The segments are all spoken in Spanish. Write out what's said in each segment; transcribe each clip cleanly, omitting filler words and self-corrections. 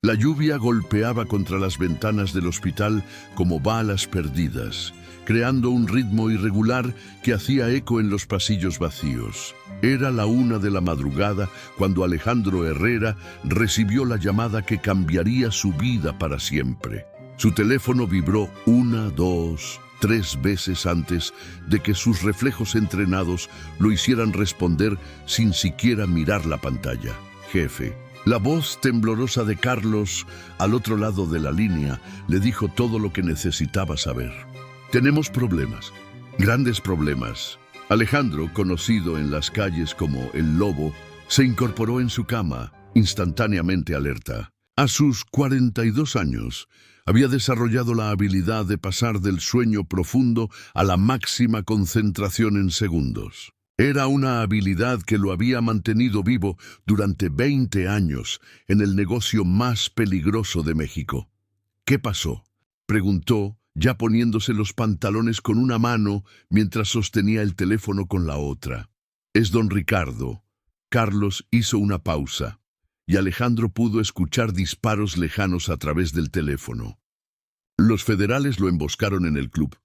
La lluvia golpeaba contra las ventanas del hospital como balas perdidas, creando un ritmo irregular que hacía eco en los pasillos vacíos. Era la 1 de la madrugada cuando Alejandro Herrera recibió la llamada que cambiaría su vida para siempre. Su teléfono vibró 1, 2, 3 veces antes de que sus reflejos entrenados lo hicieran responder sin siquiera mirar la pantalla. Jefe. La voz temblorosa de Carlos, al otro lado de la línea, le dijo todo lo que necesitaba saber. Tenemos problemas, grandes problemas. Alejandro, conocido en las calles como el Lobo, se incorporó en su cama, instantáneamente alerta. A sus 42 años, había desarrollado la habilidad de pasar del sueño profundo a la máxima concentración en segundos. Era una habilidad que lo había mantenido vivo durante 20 años en el negocio más peligroso de México. ¿Qué pasó?, preguntó, ya poniéndose los pantalones con una mano mientras sostenía el teléfono con la otra. Es don Ricardo. Carlos hizo una pausa, y Alejandro pudo escuchar disparos lejanos a través del teléfono. Los federales lo emboscaron en el club.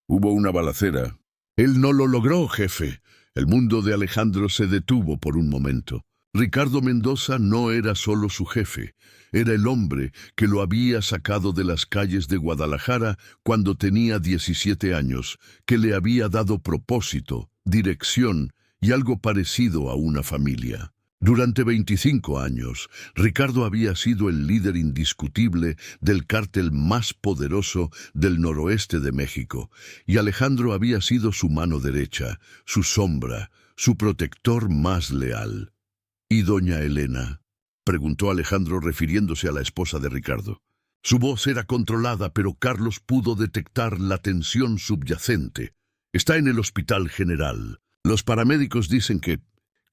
Hubo una balacera. Él no lo logró, jefe. El mundo de Alejandro se detuvo por un momento. Ricardo Mendoza no era solo su jefe, era el hombre que lo había sacado de las calles de Guadalajara cuando tenía 17 años, que le había dado propósito, dirección y algo parecido a una familia. Durante 25 años, Ricardo había sido el líder indiscutible del cártel más poderoso del noroeste de México, y Alejandro había sido su mano derecha, su sombra, su protector más leal. ¿Y doña Elena?, preguntó Alejandro refiriéndose a la esposa de Ricardo. Su voz era controlada, pero Carlos pudo detectar la tensión subyacente. Está en el hospital general. Los paramédicos dicen que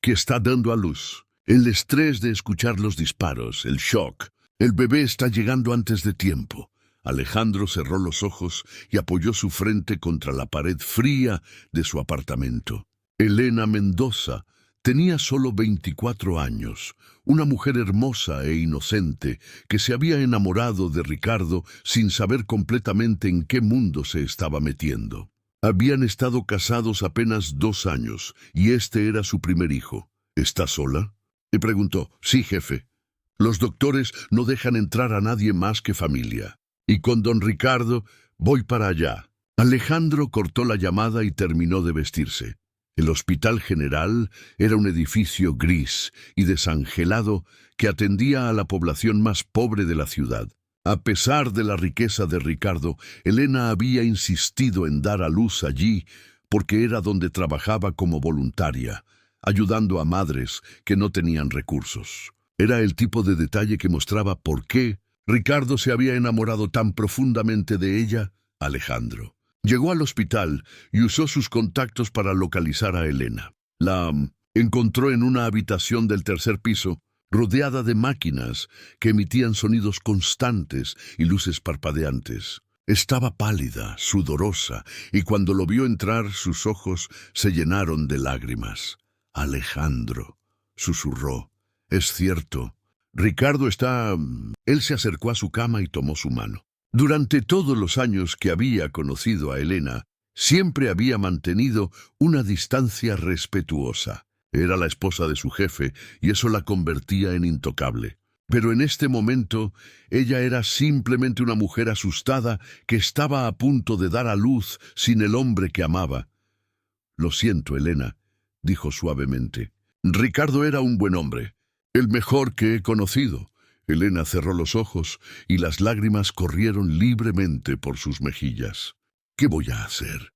está dando a luz. El estrés de escuchar los disparos, el shock. El bebé está llegando antes de tiempo. Alejandro cerró los ojos y apoyó su frente contra la pared fría de su apartamento. Elena Mendoza tenía solo 24 años, una mujer hermosa e inocente que se había enamorado de Ricardo sin saber completamente en qué mundo se estaba metiendo. Habían estado casados apenas 2 años, y este era su primer hijo. ¿Está sola?, le preguntó. Sí, jefe. Los doctores no dejan entrar a nadie más que familia. Y con don Ricardo, voy para allá. Alejandro cortó la llamada y terminó de vestirse. El Hospital General era un edificio gris y desangelado que atendía a la población más pobre de la ciudad. A pesar de la riqueza de Ricardo, Elena había insistido en dar a luz allí porque era donde trabajaba como voluntaria, ayudando a madres que no tenían recursos. Era el tipo de detalle que mostraba por qué Ricardo se había enamorado tan profundamente de ella, Alejandro. Llegó al hospital y usó sus contactos para localizar a Elena. La encontró en una habitación del 3er piso, rodeada de máquinas que emitían sonidos constantes y luces parpadeantes. Estaba pálida, sudorosa, y cuando lo vio entrar, sus ojos se llenaron de lágrimas. Alejandro, susurró. Es cierto. Ricardo está... Él se acercó a su cama y tomó su mano. Durante todos los años que había conocido a Elena, siempre había mantenido una distancia respetuosa. Era la esposa de su jefe y eso la convertía en intocable. Pero en este momento, ella era simplemente una mujer asustada que estaba a punto de dar a luz sin el hombre que amaba. Lo siento, Elena, dijo suavemente. Ricardo era un buen hombre, el mejor que he conocido. Elena cerró los ojos y las lágrimas corrieron libremente por sus mejillas. ¿Qué voy a hacer?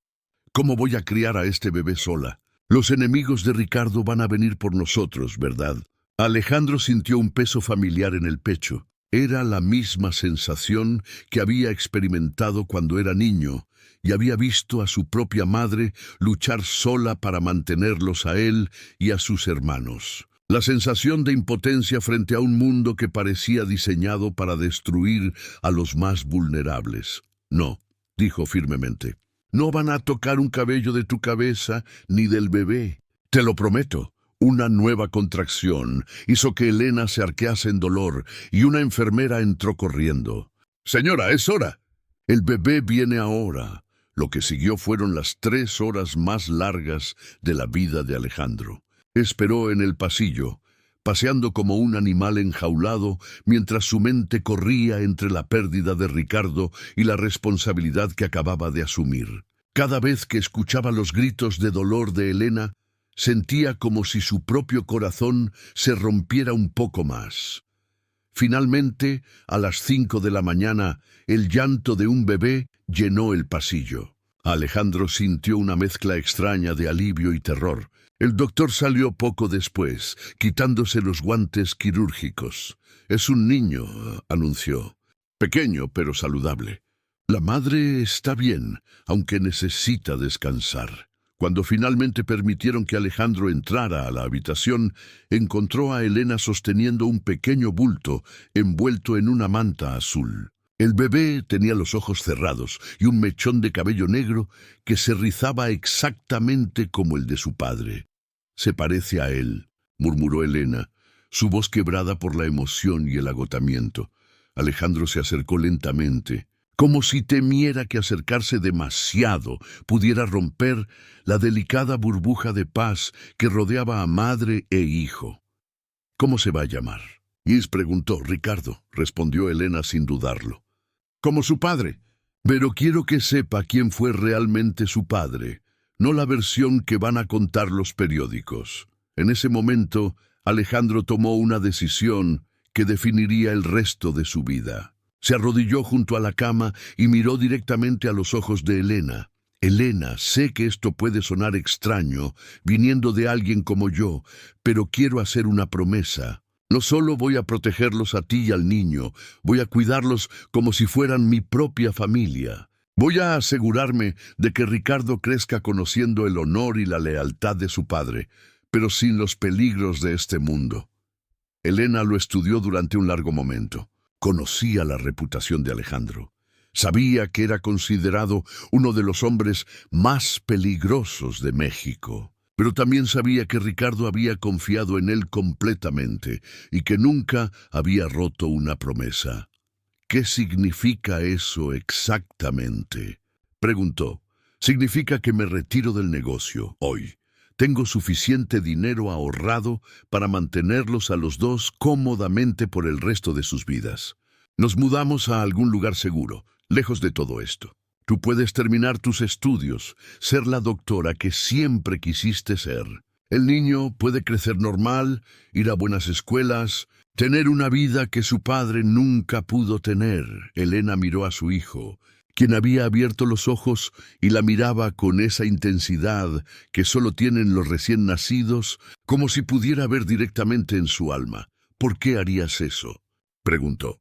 ¿Cómo voy a criar a este bebé sola? Los enemigos de Ricardo van a venir por nosotros, ¿verdad? Alejandro sintió un peso familiar en el pecho. Era la misma sensación que había experimentado cuando era niño y había visto a su propia madre luchar sola para mantenerlos a él y a sus hermanos. La sensación de impotencia frente a un mundo que parecía diseñado para destruir a los más vulnerables. No, dijo firmemente. No van a tocar un cabello de tu cabeza ni del bebé. Te lo prometo. Una nueva contracción hizo que Elena se arquease en dolor y una enfermera entró corriendo. «Señora, es hora. El bebé viene ahora». Lo que siguió fueron las 3 horas más largas de la vida de Alejandro. Esperó en el pasillo, paseando como un animal enjaulado, mientras su mente corría entre la pérdida de Ricardo y la responsabilidad que acababa de asumir. Cada vez que escuchaba los gritos de dolor de Elena, sentía como si su propio corazón se rompiera un poco más. Finalmente, a las 5 de la mañana, el llanto de un bebé llenó el pasillo. Alejandro sintió una mezcla extraña de alivio y terror. El doctor salió poco después, quitándose los guantes quirúrgicos. «Es un niño», anunció. «Pequeño, pero saludable. La madre está bien, aunque necesita descansar». Cuando finalmente permitieron que Alejandro entrara a la habitación, encontró a Elena sosteniendo un pequeño bulto envuelto en una manta azul. El bebé tenía los ojos cerrados y un mechón de cabello negro que se rizaba exactamente como el de su padre. «Se parece a él», murmuró Elena, su voz quebrada por la emoción y el agotamiento. Alejandro se acercó lentamente, como si temiera que acercarse demasiado pudiera romper la delicada burbuja de paz que rodeaba a madre e hijo. «¿Cómo se va a llamar?» Is preguntó. «Ricardo», respondió Elena sin dudarlo. «Como su padre. Pero quiero que sepa quién fue realmente su padre, no la versión que van a contar los periódicos». En ese momento, Alejandro tomó una decisión que definiría el resto de su vida. Se arrodilló junto a la cama y miró directamente a los ojos de Elena. «Elena, sé que esto puede sonar extraño, viniendo de alguien como yo, pero quiero hacer una promesa. No solo voy a protegerlos a ti y al niño, voy a cuidarlos como si fueran mi propia familia. Voy a asegurarme de que Ricardo crezca conociendo el honor y la lealtad de su padre, pero sin los peligros de este mundo». Elena lo estudió durante un largo momento. Conocía la reputación de Alejandro. Sabía que era considerado uno de los hombres más peligrosos de México. Pero también sabía que Ricardo había confiado en él completamente y que nunca había roto una promesa. «¿Qué significa eso exactamente?», preguntó. «Significa que me retiro del negocio hoy. Tengo suficiente dinero ahorrado para mantenerlos a los dos cómodamente por el resto de sus vidas. Nos mudamos a algún lugar seguro, lejos de todo esto. Tú puedes terminar tus estudios, ser la doctora que siempre quisiste ser. El niño puede crecer normal, ir a buenas escuelas, tener una vida que su padre nunca pudo tener». Elena miró a su hijo, quien había abierto los ojos y la miraba con esa intensidad que solo tienen los recién nacidos, como si pudiera ver directamente en su alma. «¿Por qué harías eso?», preguntó.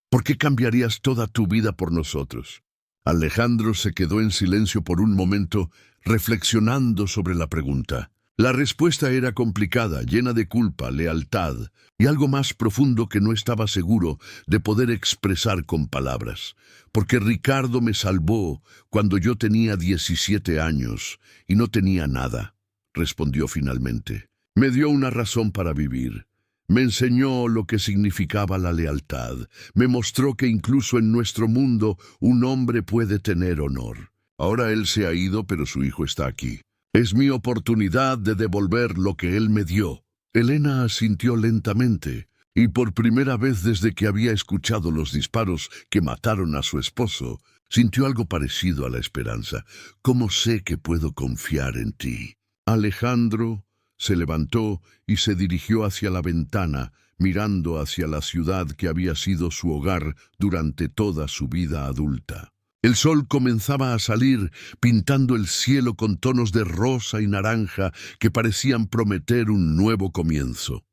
«¿Por qué cambiarías toda tu vida por nosotros?». Alejandro se quedó en silencio por un momento, reflexionando sobre la pregunta. La respuesta era complicada, llena de culpa, lealtad y algo más profundo que no estaba seguro de poder expresar con palabras. «Porque Ricardo me salvó cuando yo tenía 17 años y no tenía nada», respondió finalmente. «Me dio una razón para vivir. Me enseñó lo que significaba la lealtad. Me mostró que incluso en nuestro mundo un hombre puede tener honor. Ahora él se ha ido, pero su hijo está aquí. Es mi oportunidad de devolver lo que él me dio». Elena asintió lentamente, y por primera vez desde que había escuchado los disparos que mataron a su esposo, sintió algo parecido a la esperanza. «¿Cómo sé que puedo confiar en ti?». Alejandro se levantó y se dirigió hacia la ventana, mirando hacia la ciudad que había sido su hogar durante toda su vida adulta. El sol comenzaba a salir, pintando el cielo con tonos de rosa y naranja que parecían prometer un nuevo comienzo.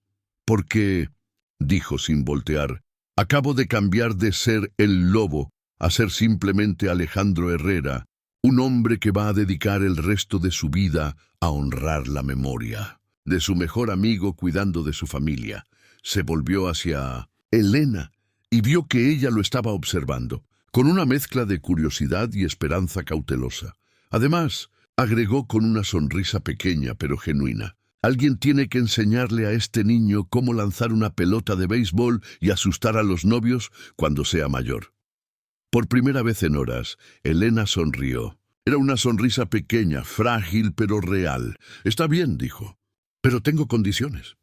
«Porque», dijo sin voltear, «acabo de cambiar de ser el lobo a ser simplemente Alejandro Herrera, un hombre que va a dedicar el resto de su vida a honrar la memoria de su mejor amigo cuidando de su familia». Se volvió hacia Elena y vio que ella lo estaba observando, con una mezcla de curiosidad y esperanza cautelosa. Además, agregó con una sonrisa pequeña pero genuina, Alguien tiene que enseñarle a este niño cómo lanzar una pelota de béisbol y asustar a los novios cuando sea mayor. Por primera vez en horas, Elena sonrió. Era una sonrisa pequeña, frágil pero real. Está bien, dijo, pero tengo condiciones.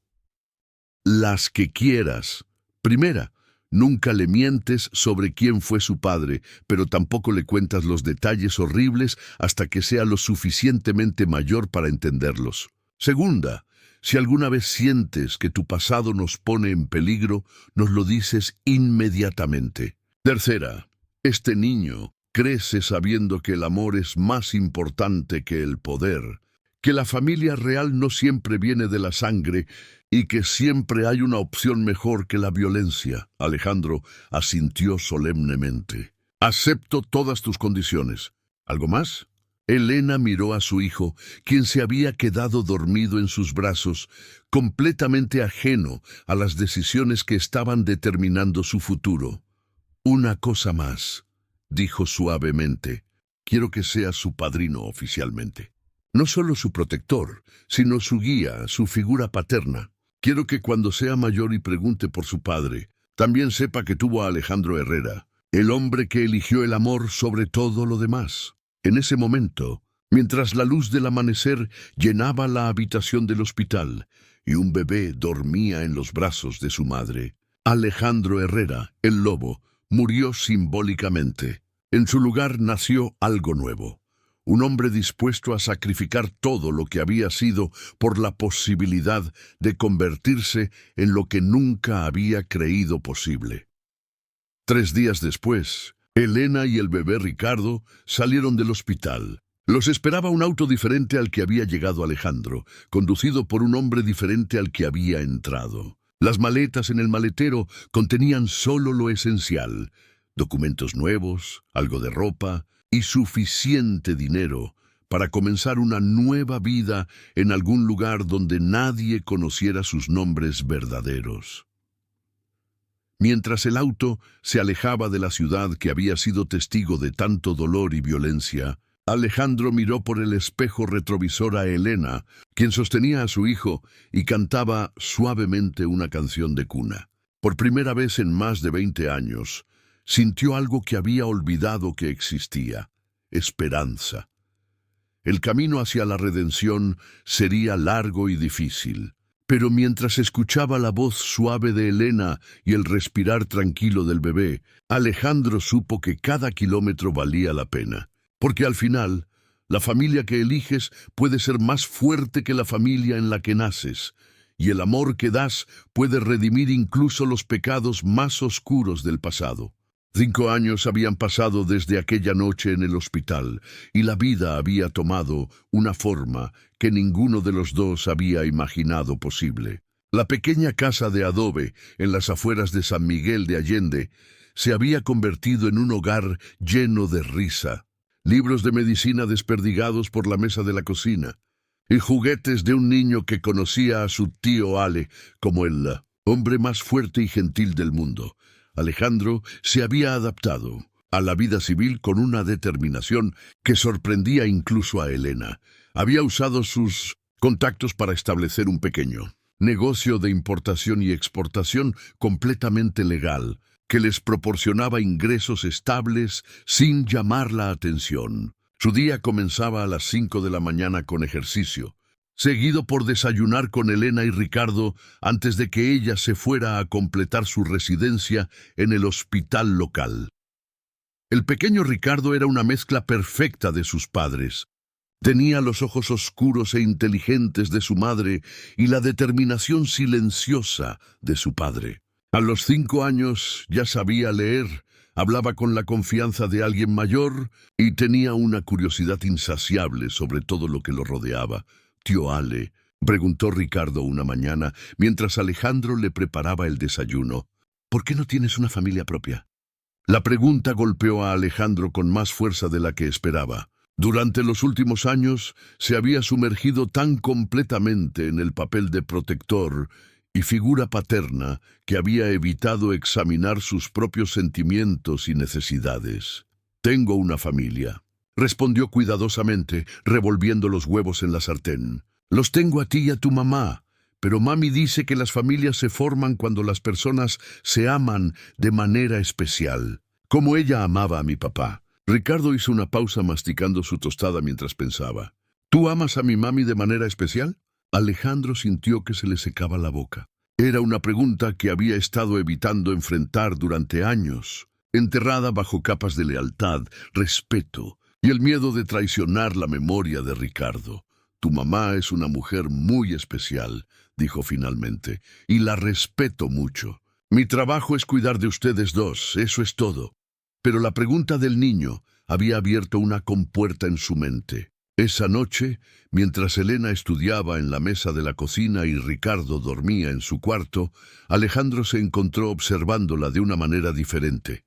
Las que quieras. Primera, nunca le mientes sobre quién fue su padre, pero tampoco le cuentas los detalles horribles hasta que sea lo suficientemente mayor para entenderlos. Segunda, si alguna vez sientes que tu pasado nos pone en peligro, nos lo dices inmediatamente. Tercera, este niño crece sabiendo que el amor es más importante que el poder, que la familia real no siempre viene de la sangre y que siempre hay una opción mejor que la violencia. Alejandro asintió solemnemente. Acepto todas tus condiciones. ¿Algo más? Elena miró a su hijo, quien se había quedado dormido en sus brazos, completamente ajeno a las decisiones que estaban determinando su futuro. Una cosa más, dijo suavemente. Quiero que seas su padrino oficialmente. No solo su protector, sino su guía, su figura paterna. Quiero que cuando sea mayor y pregunte por su padre, también sepa que tuvo a Alejandro Herrera, el hombre que eligió el amor sobre todo lo demás. En ese momento, mientras la luz del amanecer llenaba la habitación del hospital y un bebé dormía en los brazos de su madre, Alejandro Herrera, el lobo, murió simbólicamente. En su lugar nació algo nuevo, un hombre dispuesto a sacrificar todo lo que había sido por la posibilidad de convertirse en lo que nunca había creído posible. 3 días después, Elena y el bebé Ricardo salieron del hospital. Los esperaba un auto diferente al que había llegado Alejandro, conducido por un hombre diferente al que había entrado. Las maletas en el maletero contenían solo lo esencial: documentos nuevos, algo de ropa y suficiente dinero para comenzar una nueva vida en algún lugar donde nadie conociera sus nombres verdaderos. Mientras el auto se alejaba de la ciudad que había sido testigo de tanto dolor y violencia, Alejandro miró por el espejo retrovisor a Elena, quien sostenía a su hijo y cantaba suavemente una canción de cuna. Por primera vez en más de 20 años, sintió algo que había olvidado que existía: esperanza. El camino hacia la redención sería largo y difícil, pero mientras escuchaba la voz suave de Elena y el respirar tranquilo del bebé, Alejandro supo que cada kilómetro valía la pena. Porque al final, la familia que eliges puede ser más fuerte que la familia en la que naces, y el amor que das puede redimir incluso los pecados más oscuros del pasado. 5 años habían pasado desde aquella noche en el hospital, y la vida había tomado una forma que ninguno de los dos había imaginado posible. La pequeña casa de adobe en las afueras de San Miguel de Allende se había convertido en un hogar lleno de risa, libros de medicina desperdigados por la mesa de la cocina, y juguetes de un niño que conocía a su tío Ale como el hombre más fuerte y gentil del mundo. Alejandro se había adaptado a la vida civil con una determinación que sorprendía incluso a Elena. Había usado sus contactos para establecer un pequeño negocio de importación y exportación completamente legal, que les proporcionaba ingresos estables sin llamar la atención. Su día comenzaba a las 5 de la mañana con ejercicio, seguido por desayunar con Elena y Ricardo antes de que ella se fuera a completar su residencia en el hospital local. El pequeño Ricardo era una mezcla perfecta de sus padres. Tenía los ojos oscuros e inteligentes de su madre y la determinación silenciosa de su padre. A los 5 años ya sabía leer, hablaba con la confianza de alguien mayor y tenía una curiosidad insaciable sobre todo lo que lo rodeaba. «Tío Ale», preguntó Ricardo una mañana, mientras Alejandro le preparaba el desayuno, «¿por qué no tienes una familia propia?» La pregunta golpeó a Alejandro con más fuerza de la que esperaba. Durante los últimos años se había sumergido tan completamente en el papel de protector y figura paterna que había evitado examinar sus propios sentimientos y necesidades. «Tengo una familia», respondió cuidadosamente, revolviendo los huevos en la sartén. Los tengo a ti y a tu mamá, pero mami dice que las familias se forman cuando las personas se aman de manera especial, como ella amaba a mi papá. Ricardo hizo una pausa masticando su tostada mientras pensaba. ¿Tú amas a mi mami de manera especial? Alejandro sintió que se le secaba la boca. Era una pregunta que había estado evitando enfrentar durante años, enterrada bajo capas de lealtad, respeto y el miedo de traicionar la memoria de Ricardo. Tu mamá es una mujer muy especial, dijo finalmente, y la respeto mucho. Mi trabajo es cuidar de ustedes dos, eso es todo. Pero la pregunta del niño había abierto una compuerta en su mente. Esa noche, mientras Elena estudiaba en la mesa de la cocina y Ricardo dormía en su cuarto, Alejandro se encontró observándola de una manera diferente.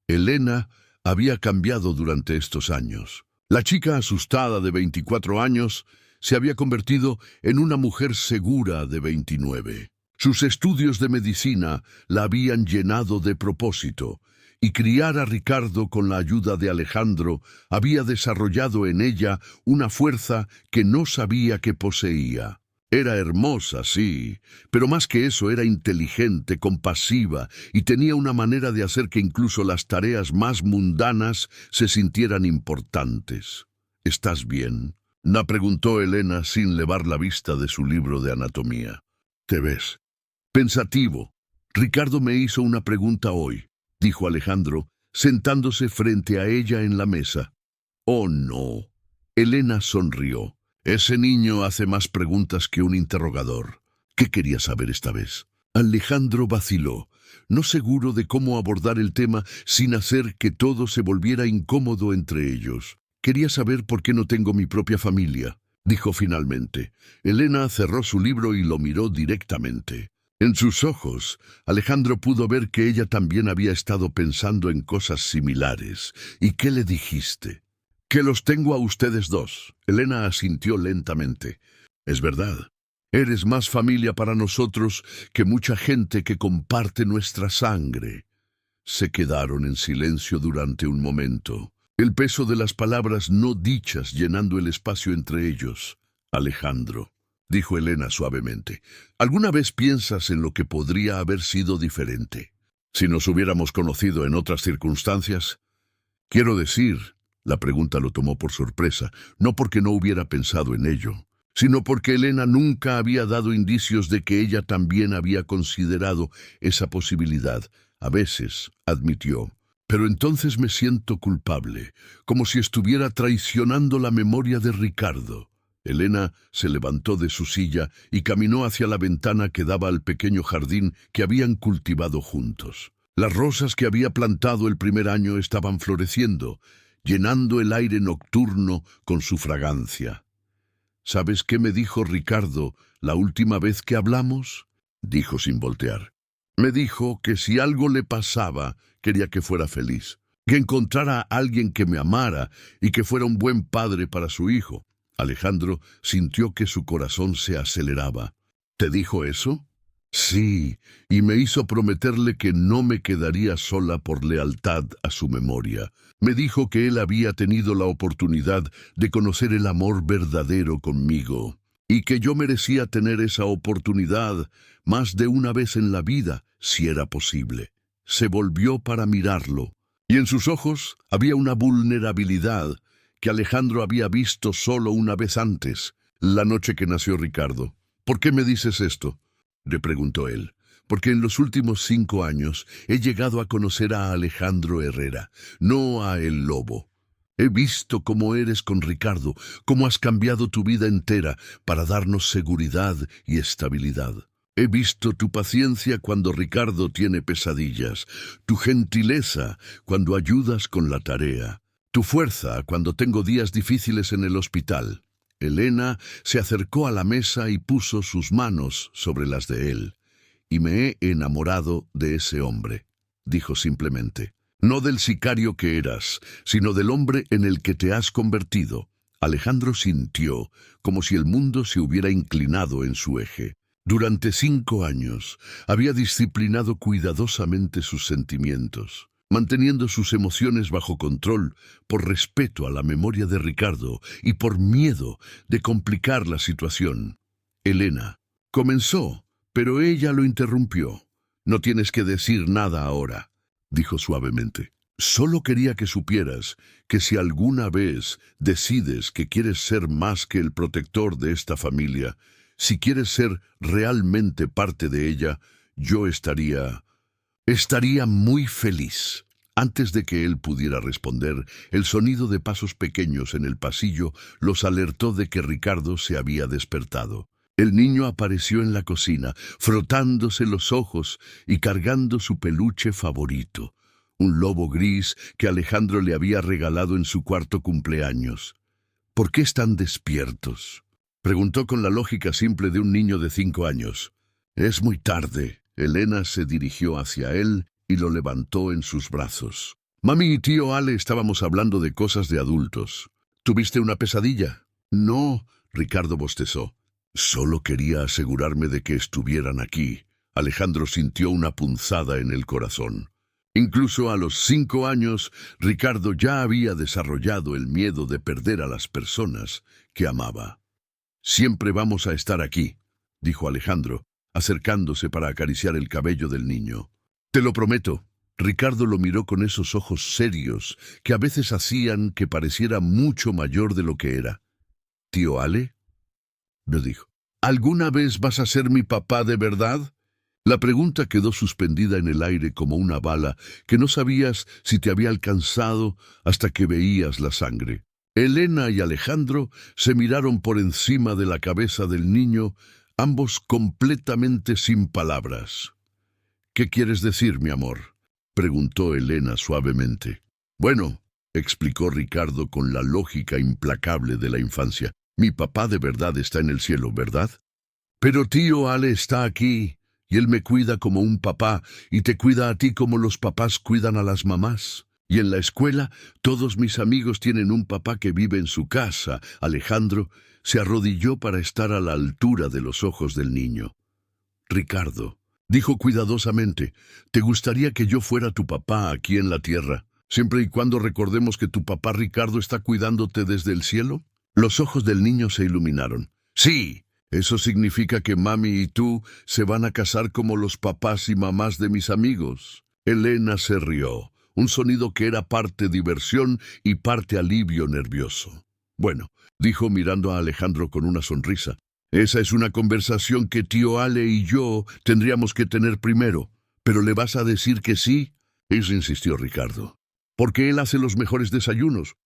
Elena había cambiado durante estos años. La chica asustada de 24 años se había convertido en una mujer segura de 29. Sus estudios de medicina la habían llenado de propósito, y criar a Ricardo con la ayuda de Alejandro había desarrollado en ella una fuerza que no sabía que poseía. Era hermosa, sí, pero más que eso era inteligente, compasiva y tenía una manera de hacer que incluso las tareas más mundanas se sintieran importantes. ¿Estás bien?, la preguntó Elena sin levar la vista de su libro de anatomía. ¿Te ves pensativo? Ricardo me hizo una pregunta hoy, dijo Alejandro, sentándose frente a ella en la mesa. Oh, no. Elena sonrió. Ese niño hace más preguntas que un interrogador. ¿Qué quería saber esta vez? Alejandro vaciló, no seguro de cómo abordar el tema sin hacer que todo se volviera incómodo entre ellos. Quería saber por qué no tengo mi propia familia, dijo finalmente. Elena cerró su libro y lo miró directamente. En sus ojos, Alejandro pudo ver que ella también había estado pensando en cosas similares. ¿Y qué le dijiste? Que los tengo a ustedes dos. Elena asintió lentamente. Es verdad. Eres más familia para nosotros que mucha gente que comparte nuestra sangre. Se quedaron en silencio durante un momento, el peso de las palabras no dichas llenando el espacio entre ellos. Alejandro, dijo Elena suavemente, ¿alguna vez piensas en lo que podría haber sido diferente si nos hubiéramos conocido en otras circunstancias? Quiero decir, la pregunta lo tomó por sorpresa, no porque no hubiera pensado en ello, sino porque Elena nunca había dado indicios de que ella también había considerado esa posibilidad. A veces, admitió, pero entonces me siento culpable, como si estuviera traicionando la memoria de Ricardo. Elena se levantó de su silla y caminó hacia la ventana que daba al pequeño jardín que habían cultivado juntos. Las rosas que había plantado el primer año estaban floreciendo, llenando el aire nocturno con su fragancia. ¿Sabes qué me dijo Ricardo la última vez que hablamos?, dijo sin voltear. Me dijo que si algo le pasaba, quería que fuera feliz, que encontrara a alguien que me amara y que fuera un buen padre para su hijo. Alejandro sintió que su corazón se aceleraba. ¿Te dijo eso? Sí, y me hizo prometerle que no me quedaría sola por lealtad a su memoria. Me dijo que él había tenido la oportunidad de conocer el amor verdadero conmigo, y que yo merecía tener esa oportunidad más de una vez en la vida, si era posible. Se volvió para mirarlo, y en sus ojos había una vulnerabilidad que Alejandro había visto solo una vez antes, la noche que nació Ricardo. ¿Por qué me dices esto?, le preguntó él. Porque en los últimos 5 años he llegado a conocer a Alejandro Herrera, no a El Lobo. He visto cómo eres con Ricardo, cómo has cambiado tu vida entera para darnos seguridad y estabilidad. He visto tu paciencia cuando Ricardo tiene pesadillas, tu gentileza cuando ayudas con la tarea, tu fuerza cuando tengo días difíciles en el hospital. Elena se acercó a la mesa y puso sus manos sobre las de él. Y me he enamorado de ese hombre, dijo simplemente. No del sicario que eras, sino del hombre en el que te has convertido. Alejandro sintió como si el mundo se hubiera inclinado en su eje. Durante 5 años había disciplinado cuidadosamente sus sentimientos. manteniendo sus emociones bajo control por respeto a la memoria de Ricardo y por miedo de complicar la situación. Elena comenzó, pero ella lo interrumpió. «No tienes que decir nada ahora», dijo suavemente. «Solo quería que supieras que si alguna vez decides que quieres ser más que el protector de esta familia, si quieres ser realmente parte de ella, yo estaría muy feliz». Antes de que él pudiera responder, el sonido de pasos pequeños en el pasillo los alertó de que Ricardo se había despertado. El niño apareció en la cocina, frotándose los ojos y cargando su peluche favorito, un lobo gris que Alejandro le había regalado en su cuarto cumpleaños. «¿Por qué están despiertos?», preguntó con la lógica simple de un niño de 5 años. «Es muy tarde». Elena se dirigió hacia él y lo levantó en sus brazos. «Mami y tío Ale estábamos hablando de cosas de adultos. ¿Tuviste una pesadilla?» «No», Ricardo bostezó. «Solo quería asegurarme de que estuvieran aquí». Alejandro sintió una punzada en el corazón. Incluso a los 5 años, Ricardo ya había desarrollado el miedo de perder a las personas que amaba. «Siempre vamos a estar aquí», dijo Alejandro, acercándose para acariciar el cabello del niño. «Te lo prometo». Ricardo lo miró con esos ojos serios que a veces hacían que pareciera mucho mayor de lo que era. «¿Tío Ale?», lo dijo. «¿Alguna vez vas a ser mi papá de verdad?». La pregunta quedó suspendida en el aire como una bala que no sabías si te había alcanzado hasta que veías la sangre. Elena y Alejandro se miraron por encima de la cabeza del niño, ambos completamente sin palabras. «¿Qué quieres decir, mi amor?», preguntó Elena suavemente. «Bueno», explicó Ricardo con la lógica implacable de la infancia, «mi papá de verdad está en el cielo, ¿verdad? Pero tío Ale está aquí, y él me cuida como un papá, y te cuida a ti como los papás cuidan a las mamás. Y en la escuela, todos mis amigos tienen un papá que vive en su casa». Alejandro se arrodilló para estar a la altura de los ojos del niño. «Ricardo», dijo cuidadosamente, «¿te gustaría que yo fuera tu papá aquí en la tierra, siempre y cuando recordemos que tu papá Ricardo está cuidándote desde el cielo?» Los ojos del niño se iluminaron. «Sí, eso significa que mami y tú se van a casar como los papás y mamás de mis amigos». Elena se rió, un sonido que era parte diversión y parte alivio nervioso. «Bueno», dijo mirando a Alejandro con una sonrisa, «esa es una conversación que tío Ale y yo tendríamos que tener primero. ¿Pero le vas a decir que sí?». Eso insistió Ricardo. «Porque él hace los mejores desayunos.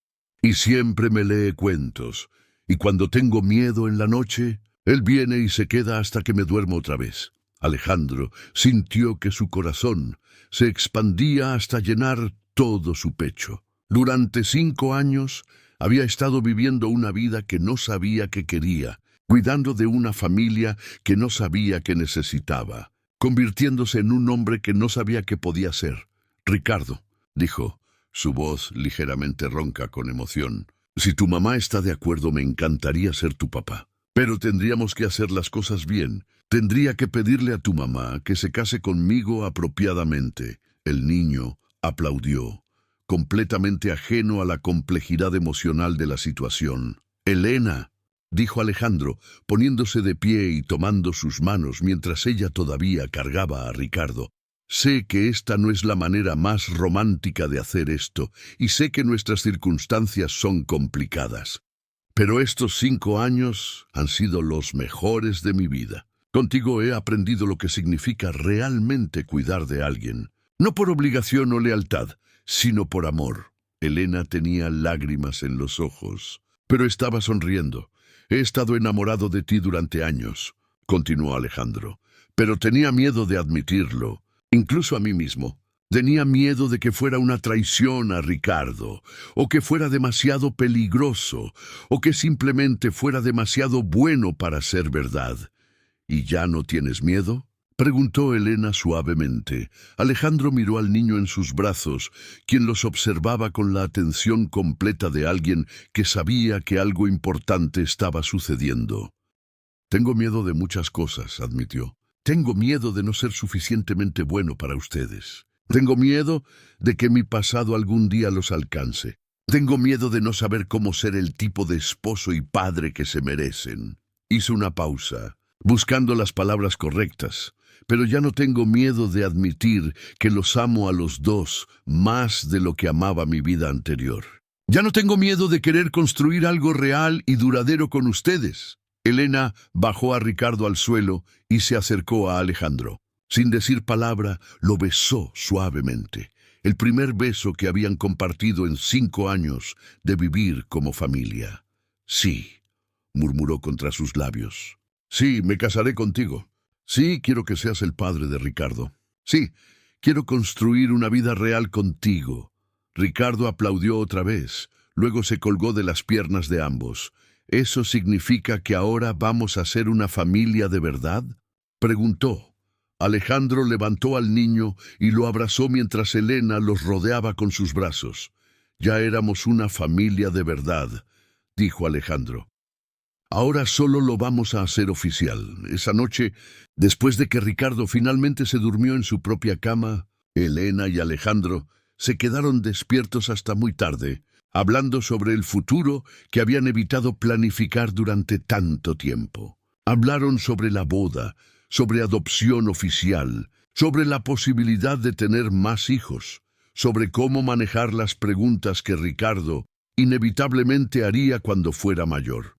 Y siempre me lee cuentos. Y cuando tengo miedo en la noche, él viene y se queda hasta que me duermo otra vez». Alejandro sintió que su corazón se expandía hasta llenar todo su pecho. Durante 5 años había estado viviendo una vida que no sabía que quería, cuidando de una familia que no sabía que necesitaba, convirtiéndose en un hombre que no sabía que podía ser. «Ricardo», dijo, su voz ligeramente ronca con emoción, «si tu mamá está de acuerdo, me encantaría ser tu papá. Pero tendríamos que hacer las cosas bien. Tendría que pedirle a tu mamá que se case conmigo apropiadamente». El niño aplaudió, completamente ajeno a la complejidad emocional de la situación. «Elena», dijo Alejandro, poniéndose de pie y tomando sus manos mientras ella todavía cargaba a Ricardo. «Sé que esta no es la manera más romántica de hacer esto, y sé que nuestras circunstancias son complicadas. Pero estos 5 años han sido los mejores de mi vida. Contigo he aprendido lo que significa realmente cuidar de alguien. No por obligación o lealtad, sino por amor». Elena tenía lágrimas en los ojos, pero estaba sonriendo. «He estado enamorado de ti durante años», continuó Alejandro, «pero tenía miedo de admitirlo, incluso a mí mismo. Tenía miedo de que fuera una traición a Ricardo, o que fuera demasiado peligroso, o que simplemente fuera demasiado bueno para ser verdad». «¿Y ya no tienes miedo?», preguntó Elena suavemente. Alejandro miró al niño en sus brazos, quien los observaba con la atención completa de alguien que sabía que algo importante estaba sucediendo. «Tengo miedo de muchas cosas», admitió. «Tengo miedo de no ser suficientemente bueno para ustedes. Tengo miedo de que mi pasado algún día los alcance. Tengo miedo de no saber cómo ser el tipo de esposo y padre que se merecen. Hizo una pausa, buscando las palabras correctas, pero ya no tengo miedo de admitir que los amo a los dos más de lo que amaba mi vida anterior. Ya no tengo miedo de querer construir algo real y duradero con ustedes. Elena bajó a Ricardo al suelo y se acercó a Alejandro. Sin decir palabra, lo besó suavemente. El primer beso que habían compartido en 5 años de vivir como familia. Sí, murmuró contra sus labios. Sí, me casaré contigo. Sí, quiero que seas el padre de Ricardo. Sí, quiero construir una vida real contigo. Ricardo aplaudió otra vez, luego se colgó de las piernas de ambos. ¿Eso significa que ahora vamos a ser una familia de verdad?, preguntó. Alejandro levantó al niño y lo abrazó mientras Elena los rodeaba con sus brazos. Ya éramos una familia de verdad, dijo Alejandro. Ahora solo lo vamos a hacer oficial. Esa noche, después de que Ricardo finalmente se durmió en su propia cama, Elena y Alejandro se quedaron despiertos hasta muy tarde, hablando sobre el futuro que habían evitado planificar durante tanto tiempo. Hablaron sobre la boda, sobre adopción oficial, sobre la posibilidad de tener más hijos, sobre cómo manejar las preguntas que Ricardo inevitablemente haría cuando fuera mayor.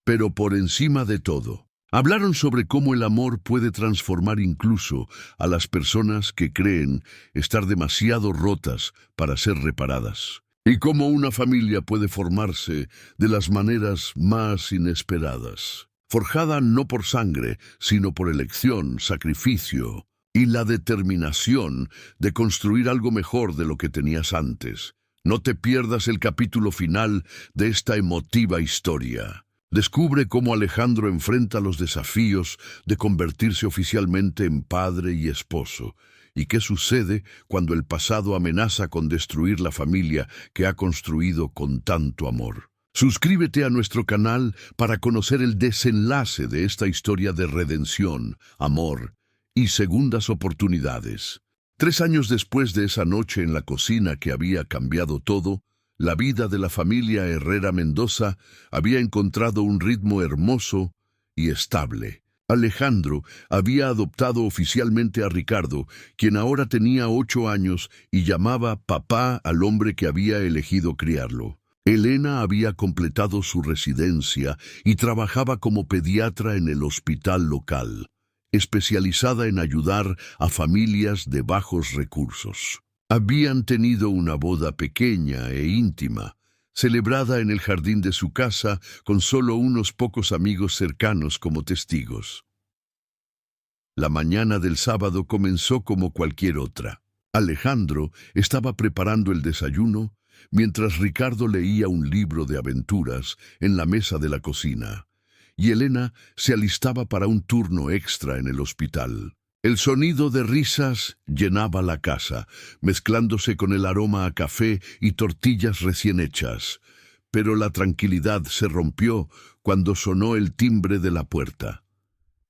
Pero por encima de todo, hablaron sobre cómo el amor puede transformar incluso a las personas que creen estar demasiado rotas para ser reparadas, y cómo una familia puede formarse de las maneras más inesperadas. Forjada no por sangre, sino por elección, sacrificio y la determinación de construir algo mejor de lo que tenías antes. No te pierdas el capítulo final de esta emotiva historia. Descubre cómo Alejandro enfrenta los desafíos de convertirse oficialmente en padre y esposo, y qué sucede cuando el pasado amenaza con destruir la familia que ha construido con tanto amor. Suscríbete a nuestro canal para conocer el desenlace de esta historia de redención, amor y segundas oportunidades. 3 años después de esa noche en la cocina que había cambiado todo, la vida de la familia Herrera Mendoza había encontrado un ritmo hermoso y estable. Alejandro había adoptado oficialmente a Ricardo, quien ahora tenía 8 años y llamaba papá al hombre que había elegido criarlo. Elena había completado su residencia y trabajaba como pediatra en el hospital local, especializada en ayudar a familias de bajos recursos. Habían tenido una boda pequeña e íntima, celebrada en el jardín de su casa con solo unos pocos amigos cercanos como testigos. La mañana del sábado comenzó como cualquier otra. Alejandro estaba preparando el desayuno, mientras Ricardo leía un libro de aventuras en la mesa de la cocina, y Elena se alistaba para un turno extra en el hospital. El sonido de risas llenaba la casa, mezclándose con el aroma a café y tortillas recién hechas, pero la tranquilidad se rompió cuando sonó el timbre de la puerta.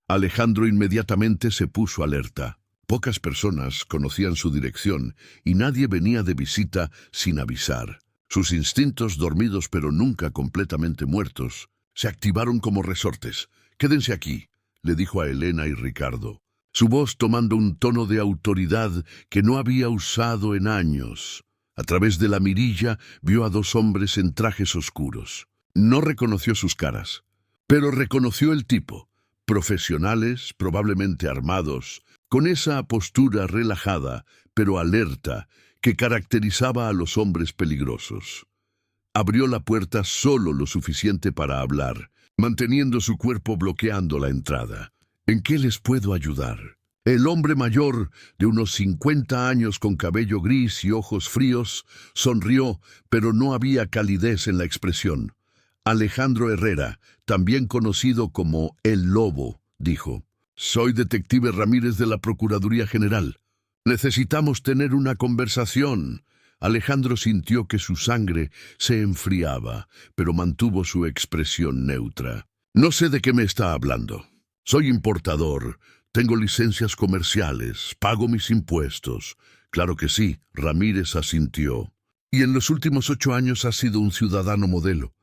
Alejandro inmediatamente se puso alerta. Pocas personas conocían su dirección y nadie venía de visita sin avisar. Sus instintos, dormidos pero nunca completamente muertos, se activaron como resortes. «Quédense aquí», le dijo a Elena y Ricardo, su voz tomando un tono de autoridad que no había usado en años. A través de la mirilla vio a 2 hombres en trajes oscuros. No reconoció sus caras, pero reconoció el tipo. Profesionales, probablemente armados, con esa postura relajada, pero alerta, que caracterizaba a los hombres peligrosos. Abrió la puerta solo lo suficiente para hablar, manteniendo su cuerpo bloqueando la entrada. «¿En qué les puedo ayudar?». El hombre mayor, de unos 50 años con cabello gris y ojos fríos, sonrió, pero no había calidez en la expresión. «Alejandro Herrera, también conocido como El Lobo», dijo. «Soy detective Ramírez de la Procuraduría General. Necesitamos tener una conversación». Alejandro sintió que su sangre se enfriaba, pero mantuvo su expresión neutra. «No sé de qué me está hablando. Soy importador. Tengo licencias comerciales, pago mis impuestos. Claro que sí, Ramírez asintió. Y en los últimos 8 años has sido un ciudadano modelo.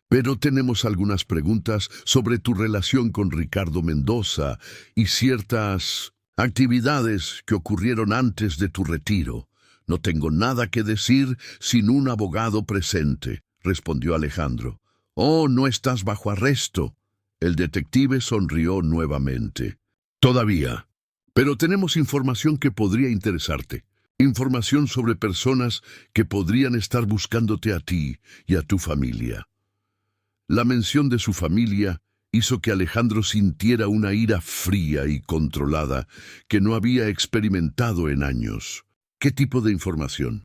Pero tenemos algunas preguntas sobre tu relación con Ricardo Mendoza y ciertas actividades que ocurrieron antes de tu retiro. No tengo nada que decir sin un abogado presente, respondió Alejandro. Oh, no estás bajo arresto. El detective sonrió nuevamente. Todavía. Pero tenemos información que podría interesarte. Información sobre personas que podrían estar buscándote a ti y a tu familia. La mención de su familia hizo que Alejandro sintiera una ira fría y controlada que no había experimentado en años. ¿Qué tipo de información?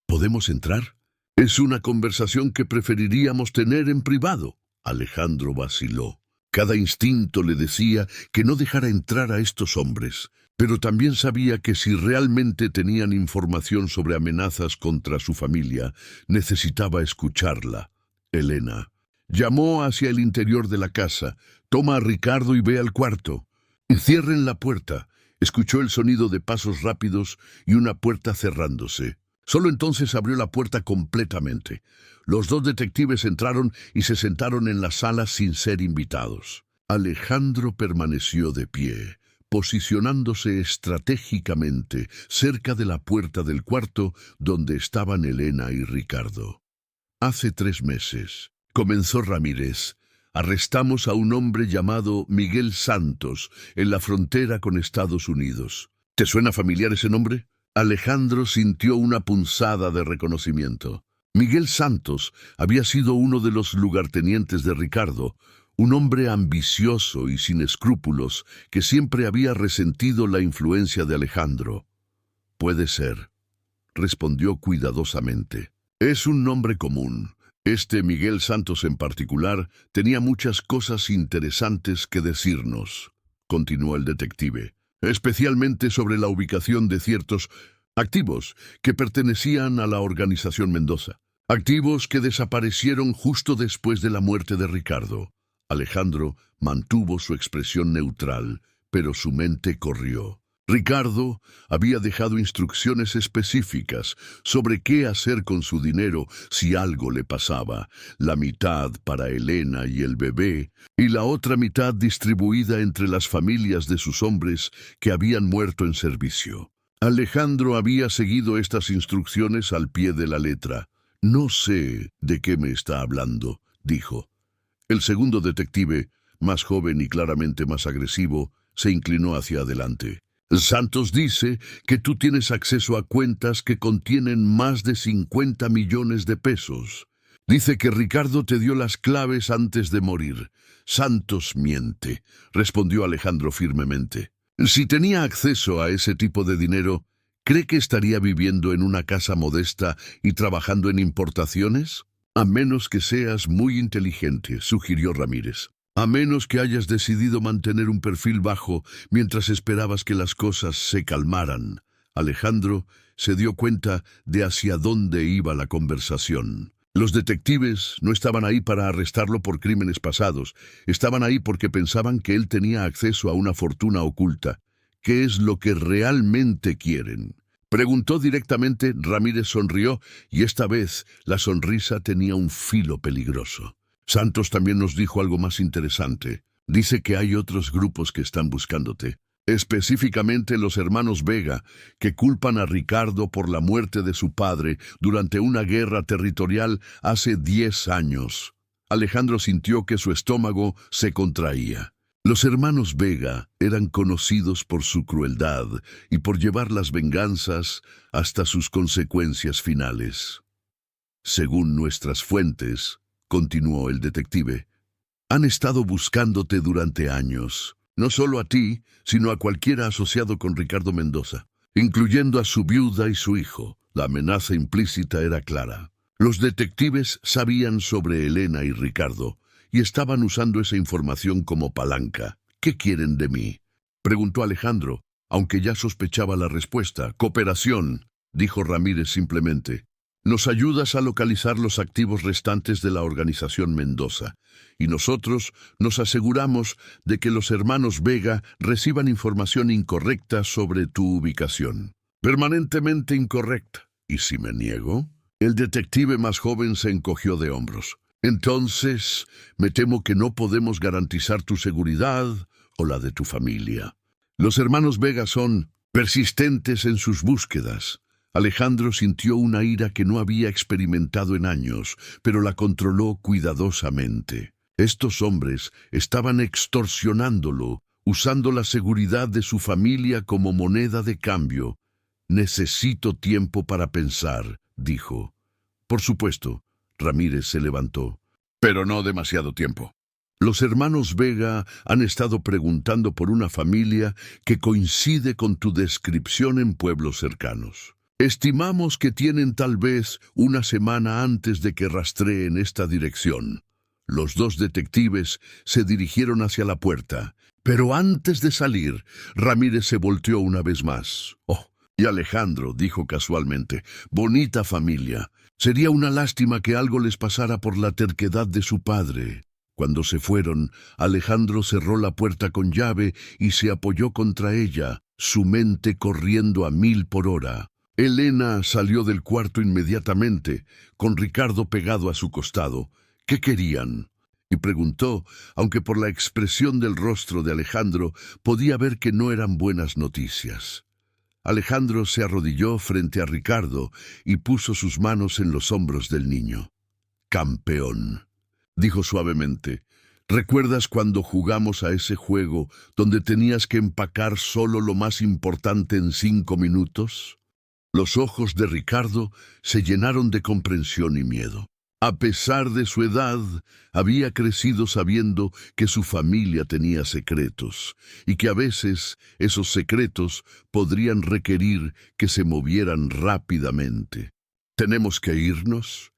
¿Podemos entrar? Es una conversación que preferiríamos tener en privado. Alejandro vaciló. Cada instinto le decía que no dejara entrar a estos hombres, pero también sabía que si realmente tenían información sobre amenazas contra su familia, necesitaba escucharla. Elena llamó hacia el interior de la casa. Toma a Ricardo y ve al cuarto. Y cierren la puerta. Escuchó el sonido de pasos rápidos y una puerta cerrándose. Solo entonces abrió la puerta completamente. Los 2 detectives entraron y se sentaron en la sala sin ser invitados. Alejandro permaneció de pie, posicionándose estratégicamente cerca de la puerta del cuarto donde estaban Elena y Ricardo. Hace 3 meses, comenzó Ramírez, arrestamos a un hombre llamado Miguel Santos en la frontera con Estados Unidos. ¿Te suena familiar ese nombre? Alejandro sintió una punzada de reconocimiento. Miguel Santos había sido uno de los lugartenientes de Ricardo, un hombre ambicioso y sin escrúpulos que siempre había resentido la influencia de Alejandro. Puede ser, respondió cuidadosamente. Es un nombre común. Este Miguel Santos en particular tenía muchas cosas interesantes que decirnos, continuó el detective, especialmente sobre la ubicación de ciertos activos que pertenecían a la organización Mendoza. Activos que desaparecieron justo después de la muerte de Ricardo. Alejandro mantuvo su expresión neutral, pero su mente corrió. Ricardo había dejado instrucciones específicas sobre qué hacer con su dinero si algo le pasaba, la mitad para Elena y el bebé, y la otra mitad distribuida entre las familias de sus hombres que habían muerto en servicio. Alejandro había seguido estas instrucciones al pie de la letra. No sé de qué me está hablando, dijo. El segundo detective, más joven y claramente más agresivo, se inclinó hacia adelante. Santos dice que tú tienes acceso a cuentas que contienen más de 50 millones de pesos. Dice que Ricardo te dio las claves antes de morir. Santos miente, respondió Alejandro firmemente. Si tenía acceso a ese tipo de dinero, ¿cree que estaría viviendo en una casa modesta y trabajando en importaciones? A menos que seas muy inteligente, sugirió Ramírez. A menos que hayas decidido mantener un perfil bajo mientras esperabas que las cosas se calmaran. Alejandro se dio cuenta de hacia dónde iba la conversación. Los detectives no estaban ahí para arrestarlo por crímenes pasados. Estaban ahí porque pensaban que él tenía acceso a una fortuna oculta. ¿Qué es lo que realmente quieren? Preguntó directamente. Ramírez sonrió y esta vez la sonrisa tenía un filo peligroso. Santos también nos dijo algo más interesante. Dice que hay otros grupos que están buscándote. Específicamente los hermanos Vega, que culpan a Ricardo por la muerte de su padre durante una guerra territorial hace 10 años. Alejandro sintió que su estómago se contraía. Los hermanos Vega eran conocidos por su crueldad y por llevar las venganzas hasta sus consecuencias finales. Según nuestras fuentes, continuó el detective, han estado buscándote durante años. No solo a ti, sino a cualquiera asociado con Ricardo Mendoza, incluyendo a su viuda y su hijo. La amenaza implícita era clara. Los detectives sabían sobre Elena y Ricardo y estaban usando esa información como palanca. ¿Qué quieren de mí?, preguntó Alejandro, aunque ya sospechaba la respuesta. Cooperación, dijo Ramírez simplemente. Nos ayudas a localizar los activos restantes de la organización Mendoza, y nosotros nos aseguramos de que los hermanos Vega reciban información incorrecta sobre tu ubicación. Permanentemente incorrecta. ¿Y si me niego? El detective más joven se encogió de hombros. Entonces, me temo que no podemos garantizar tu seguridad o la de tu familia. Los hermanos Vega son persistentes en sus búsquedas. Alejandro sintió una ira que no había experimentado en años, pero la controló cuidadosamente. Estos hombres estaban extorsionándolo, usando la seguridad de su familia como moneda de cambio. Necesito tiempo para pensar, dijo. Por supuesto, Ramírez se levantó. Pero no demasiado tiempo. Los hermanos Vega han estado preguntando por una familia que coincide con tu descripción en pueblos cercanos. Estimamos que tienen tal vez una semana antes de que rastreen esta dirección. Los dos detectives se dirigieron hacia la puerta, pero antes de salir, Ramírez se volteó una vez más. «Oh, y Alejandro», dijo casualmente, «bonita familia. Sería una lástima que algo les pasara por la terquedad de su padre». Cuando se fueron, Alejandro cerró la puerta con llave y se apoyó contra ella, su mente corriendo a 1000 por hora. Elena salió del cuarto inmediatamente, con Ricardo pegado a su costado. ¿Qué querían? Y preguntó, aunque por la expresión del rostro de Alejandro podía ver que no eran buenas noticias. Alejandro se arrodilló frente a Ricardo y puso sus manos en los hombros del niño. «Campeón», dijo suavemente. «¿Recuerdas cuando jugamos a ese juego donde tenías que empacar solo lo más importante en 5 minutos?» Los ojos de Ricardo se llenaron de comprensión y miedo. A pesar de su edad, había crecido sabiendo que su familia tenía secretos, y que a veces esos secretos podrían requerir que se movieran rápidamente. «¿Tenemos que irnos?»,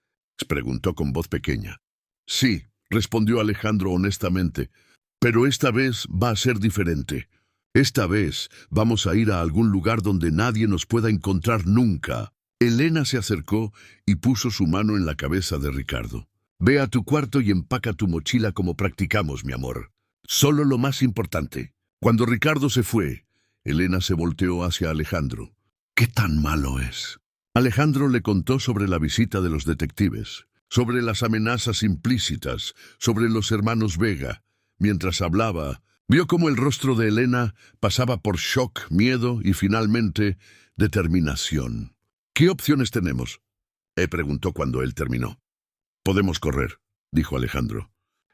preguntó con voz pequeña. «Sí», respondió Alejandro honestamente, «pero esta vez va a ser diferente. Esta vez vamos a ir a algún lugar donde nadie nos pueda encontrar nunca». Elena se acercó y puso su mano en la cabeza de Ricardo. «Ve a tu cuarto y empaca tu mochila como practicamos, mi amor. Solo lo más importante». Cuando Ricardo se fue, Elena se volteó hacia Alejandro. «¿Qué tan malo es?». Alejandro le contó sobre la visita de los detectives, sobre las amenazas implícitas, sobre los hermanos Vega. Mientras hablaba, vio cómo el rostro de Elena pasaba por shock, miedo y finalmente determinación. «¿Qué opciones tenemos?», preguntó cuando él terminó. «Podemos correr», dijo Alejandro.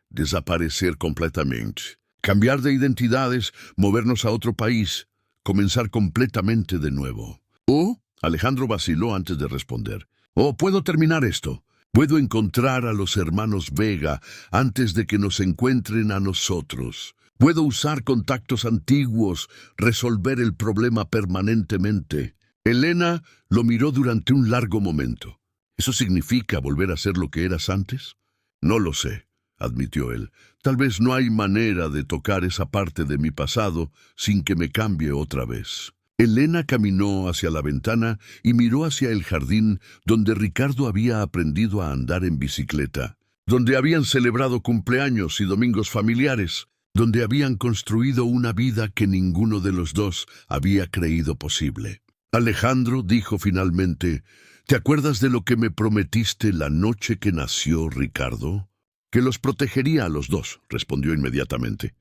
«Desaparecer completamente. Cambiar de identidades, movernos a otro país, comenzar completamente de nuevo». «¿O?», Alejandro vaciló antes de responder. «¿O puedo terminar esto? Puedo encontrar a los hermanos Vega antes de que nos encuentren a nosotros. Puedo usar contactos antiguos, resolver el problema permanentemente». Elena lo miró durante un largo momento. «¿Eso significa volver a ser lo que eras antes?». «No lo sé», admitió él. «Tal vez no hay manera de tocar esa parte de mi pasado sin que me cambie otra vez». Elena caminó hacia la ventana y miró hacia el jardín donde Ricardo había aprendido a andar en bicicleta, donde habían celebrado cumpleaños y domingos familiares, donde habían construido una vida que ninguno de los dos había creído posible. «Alejandro», dijo finalmente, «¿te acuerdas de lo que me prometiste la noche que nació Ricardo?». «Que los protegería a los dos», respondió inmediatamente.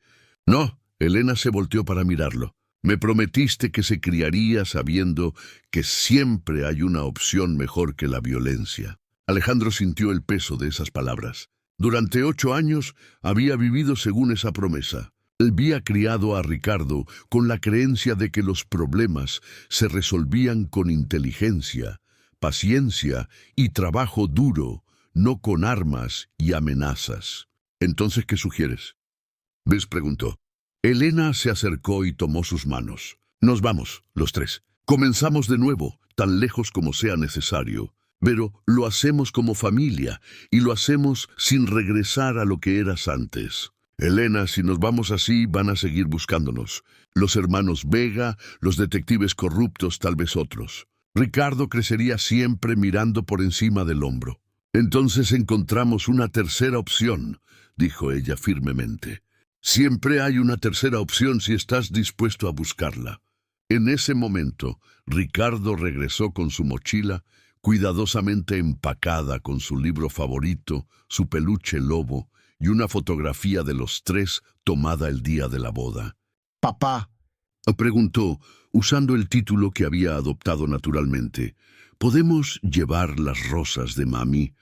«No», Elena se volteó para mirarlo. «Me prometiste que se criaría sabiendo que siempre hay una opción mejor que la violencia». Alejandro sintió el peso de esas palabras. Durante 8 años había vivido según esa promesa. Había criado a Ricardo con la creencia de que los problemas se resolvían con inteligencia, paciencia y trabajo duro, no con armas y amenazas. «¿Entonces qué sugieres?», Bess preguntó. Elena se acercó y tomó sus manos. «Nos vamos, los 3. Comenzamos de nuevo, tan lejos como sea necesario. Pero lo hacemos como familia y lo hacemos sin regresar a lo que eras antes. Elena, si nos vamos así, van a seguir buscándonos. Los hermanos Vega, los detectives corruptos, tal vez otros. Ricardo crecería siempre mirando por encima del hombro. Entonces encontramos una tercera opción, dijo ella firmemente. Siempre hay una tercera opción si estás dispuesto a buscarla. En ese momento, Ricardo regresó con su mochila, cuidadosamente empacada con su libro favorito, su peluche lobo y una fotografía de los tres tomada el día de la boda. «Papá», preguntó, usando el título que había adoptado naturalmente, «¿podemos llevar las rosas de mami?»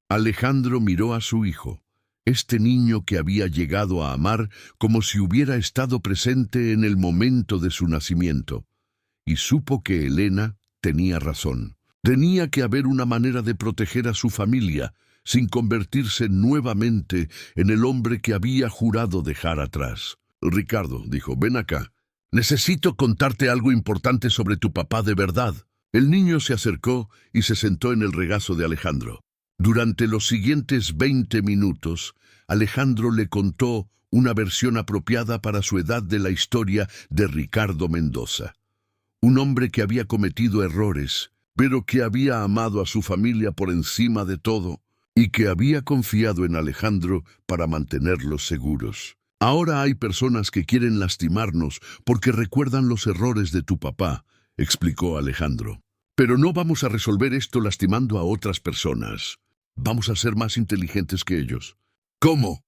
Alejandro miró a su hijo, este niño que había llegado a amar como si hubiera estado presente en el momento de su nacimiento, y supo que Elena tenía razón. Tenía que haber una manera de proteger a su familia sin convertirse nuevamente en el hombre que había jurado dejar atrás. «Ricardo», dijo, «ven acá. Necesito contarte algo importante sobre tu papá de verdad». El niño se acercó y se sentó en el regazo de Alejandro. Durante los siguientes 20 minutos, Alejandro le contó una versión apropiada para su edad de la historia de Ricardo Mendoza. Un hombre que había cometido errores, pero que había amado a su familia por encima de todo y que había confiado en Alejandro para mantenerlos seguros. «Ahora hay personas que quieren lastimarnos porque recuerdan los errores de tu papá», explicó Alejandro. «Pero no vamos a resolver esto lastimando a otras personas. Vamos a ser más inteligentes que ellos». «¿Cómo?»,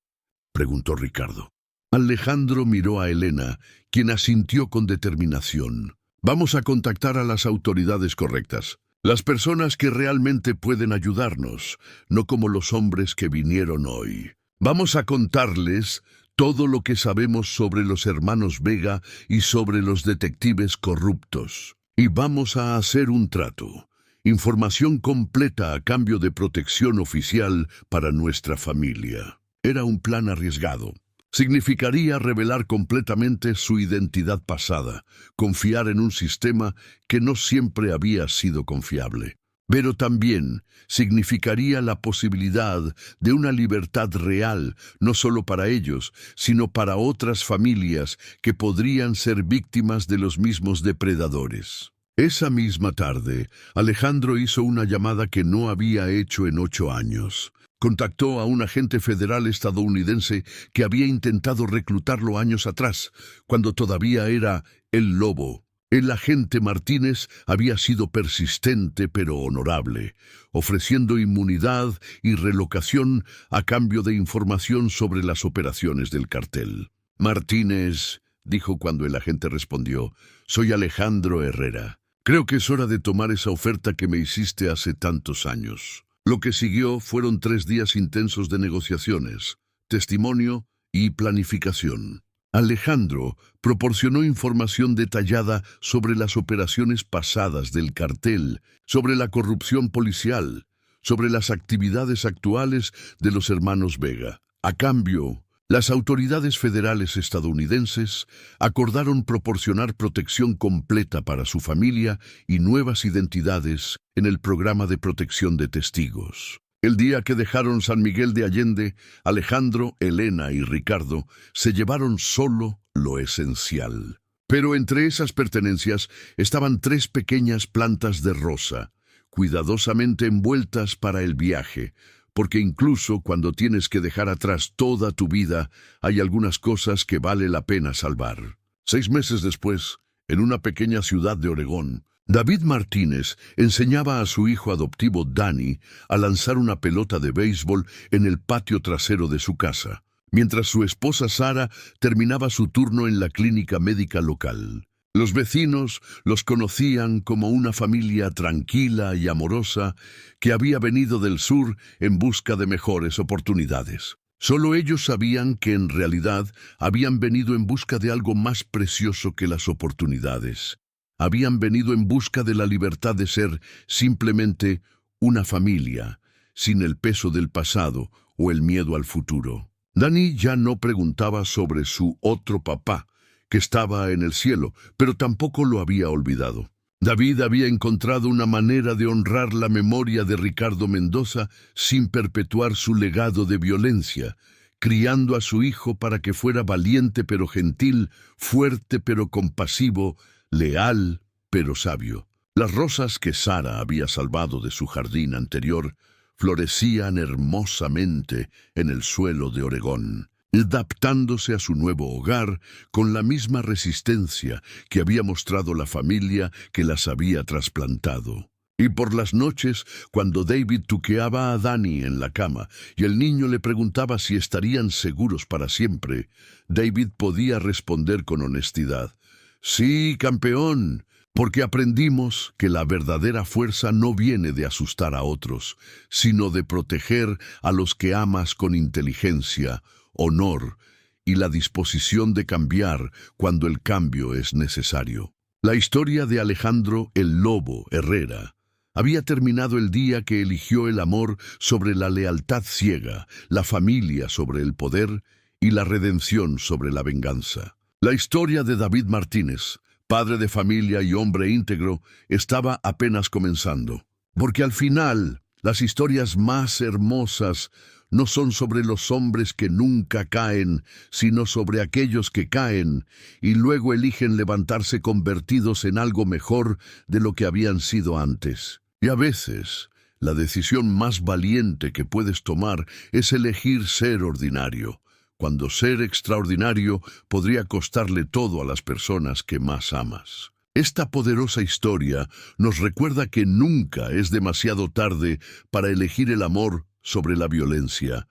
preguntó Ricardo. Alejandro miró a Elena, quien asintió con determinación. «Vamos a contactar a las autoridades correctas. Las personas que realmente pueden ayudarnos, no como los hombres que vinieron hoy. Vamos a contarles todo lo que sabemos sobre los hermanos Vega y sobre los detectives corruptos. Y vamos a hacer un trato. Información completa a cambio de protección oficial para nuestra familia». Era un plan arriesgado. Significaría revelar completamente su identidad pasada, confiar en un sistema que no siempre había sido confiable. Pero también significaría la posibilidad de una libertad real, no solo para ellos, sino para otras familias que podrían ser víctimas de los mismos depredadores. Esa misma tarde, Alejandro hizo una llamada que no había hecho en 8 años. Contactó a un agente federal estadounidense que había intentado reclutarlo años atrás, cuando todavía era el Lobo. El agente Martínez había sido persistente pero honorable, ofreciendo inmunidad y relocación a cambio de información sobre las operaciones del cartel. «Martínez», dijo cuando el agente respondió, «soy Alejandro Herrera. Creo que es hora de tomar esa oferta que me hiciste hace tantos años». Lo que siguió fueron 3 días intensos de negociaciones, testimonio y planificación. Alejandro proporcionó información detallada sobre las operaciones pasadas del cartel, sobre la corrupción policial, sobre las actividades actuales de los hermanos Vega. A cambio, las autoridades federales estadounidenses acordaron proporcionar protección completa para su familia y nuevas identidades en el programa de protección de testigos. El día que dejaron San Miguel de Allende, Alejandro, Elena y Ricardo se llevaron solo lo esencial. Pero entre esas pertenencias estaban 3 pequeñas plantas de rosa, cuidadosamente envueltas para el viaje, porque incluso cuando tienes que dejar atrás toda tu vida, hay algunas cosas que vale la pena salvar. 6 meses después, en una pequeña ciudad de Oregón, David Martínez enseñaba a su hijo adoptivo Danny a lanzar una pelota de béisbol en el patio trasero de su casa, mientras su esposa Sara terminaba su turno en la clínica médica local. Los vecinos los conocían como una familia tranquila y amorosa que había venido del sur en busca de mejores oportunidades. Solo ellos sabían que en realidad habían venido en busca de algo más precioso que las oportunidades. Habían venido en busca de la libertad de ser simplemente una familia, sin el peso del pasado o el miedo al futuro. Danny ya no preguntaba sobre su otro papá, que estaba en el cielo, pero tampoco lo había olvidado. David había encontrado una manera de honrar la memoria de Ricardo Mendoza sin perpetuar su legado de violencia, criando a su hijo para que fuera valiente pero gentil, fuerte pero compasivo, leal pero sabio. Las rosas que Sara había salvado de su jardín anterior florecían hermosamente en el suelo de Oregón, adaptándose a su nuevo hogar con la misma resistencia que había mostrado la familia que las había trasplantado. Y por las noches, cuando David tuqueaba a Dani en la cama y el niño le preguntaba si estarían seguros para siempre, David podía responder con honestidad: «Sí, campeón», porque aprendimos que la verdadera fuerza no viene de asustar a otros, sino de proteger a los que amas con inteligencia, honor y la disposición de cambiar cuando el cambio es necesario. La historia de Alejandro el Lobo Herrera había terminado el día que eligió el amor sobre la lealtad ciega, la familia sobre el poder y la redención sobre la venganza. La historia de David Martínez, padre de familia y hombre íntegro, estaba apenas comenzando. Porque al final, las historias más hermosas no son sobre los hombres que nunca caen, sino sobre aquellos que caen y luego eligen levantarse convertidos en algo mejor de lo que habían sido antes. Y a veces, la decisión más valiente que puedes tomar es elegir ser ordinario, cuando ser extraordinario podría costarle todo a las personas que más amas. Esta poderosa historia nos recuerda que nunca es demasiado tarde para elegir el amor sobre la violencia,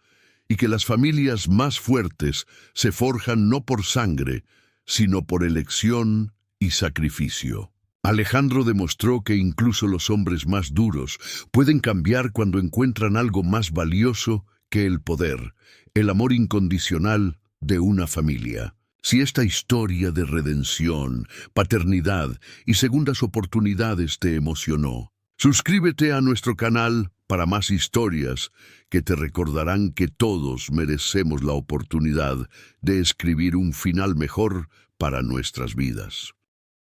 y que las familias más fuertes se forjan no por sangre, sino por elección y sacrificio. Alejandro demostró que incluso los hombres más duros pueden cambiar cuando encuentran algo más valioso que el poder, el amor incondicional de una familia. Si esta historia de redención, paternidad y segundas oportunidades te emocionó, suscríbete a nuestro canal para más historias que te recordarán que todos merecemos la oportunidad de escribir un final mejor para nuestras vidas.